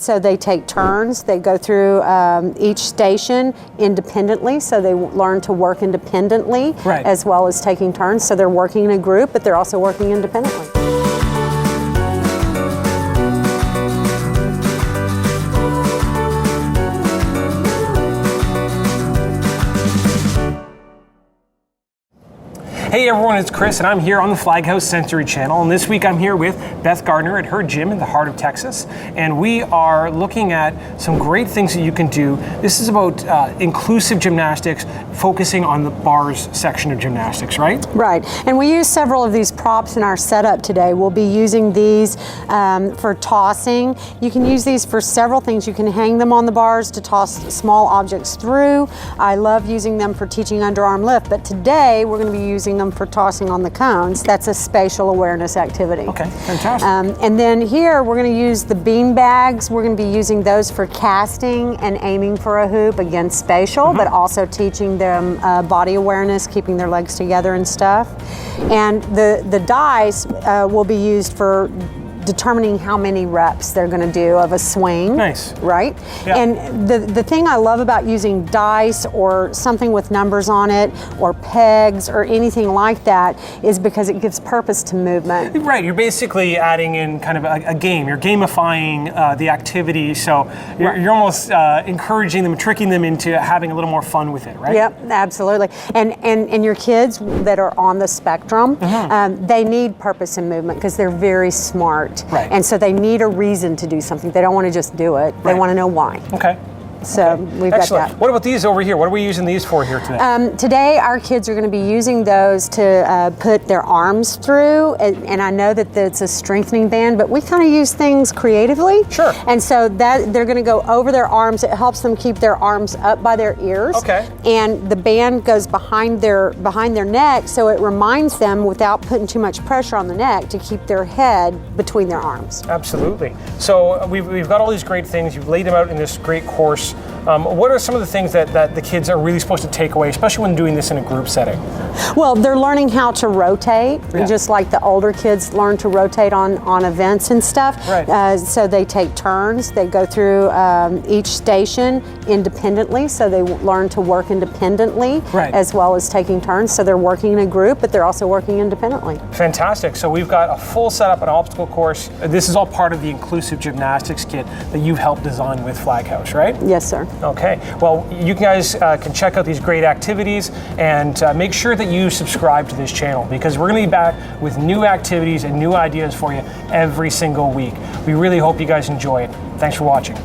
So they take turns, they go through each station independently, so they learn to work independently, right, as well as taking turns. So they're working in a group, but they're also working independently. Hey everyone, it's Chris and I'm here on the Flaghouse Sensory Channel, and this week I'm here with Beth Gardner at her gym in the heart of Texas, and we are looking at some great things that you can do. This is about inclusive gymnastics, focusing on the bars section of gymnastics, right? Right, and we use several of these props in our setup today. We'll be using these for tossing. You can use these for several things. You can hang them on the bars to toss small objects through. I love using them for teaching underarm lift, but today we're going to be using them for tossing on the cones. That's a spatial awareness activity. Okay, fantastic. And then here we're going to use the bean bags. We're going to be using those for casting and aiming for a hoop, again spatial, but also teaching them body awareness, keeping their legs together and stuff. And the dice will be used for determining how many reps they're going to do of a swing. Nice. Right? Yeah. And the thing I love about using dice or something with numbers on it or pegs or anything like that is because it gives purpose to movement. Right, you're basically adding in kind of a game. You're gamifying the activity, so you're almost encouraging them, tricking them into having a little more fun with it, right? Yep, absolutely. And your kids that are on the spectrum, they need purpose and movement because they're very smart. Right. And so they need a reason to do something. They don't want to just do it. They want to know why. Okay. So we've got that. What about these over here? What are we using these for here today? Today our kids are going to be using those to put their arms through, and I know that it's a strengthening band, but we kind of use things creatively. Sure. And so that they're going to go over their arms. It helps them keep their arms up by their ears. Okay. And the band goes behind their neck, so it reminds them, without putting too much pressure on the neck, to keep their head between their arms. Absolutely. So we've got all these great things. You've laid them out in this great course. What are some of the things that the kids are really supposed to take away, especially when doing this in a group setting? Well, they're learning how to rotate, just like the older kids learn to rotate on events and stuff. Right. So they take turns, they go through each station independently, so they learn to work independently, as well as taking turns. So they're working in a group, but they're also working independently. Fantastic. So we've got a full setup, an obstacle course. This is all part of the Inclusive Gymnastics Kit that you've helped design with Flaghouse, right? Yes, sir. Okay, well, you guys can check out these great activities and make sure that you subscribe to this channel, because we're going to be back with new activities and new ideas for you every single week. We really hope you guys enjoy it. Thanks for watching.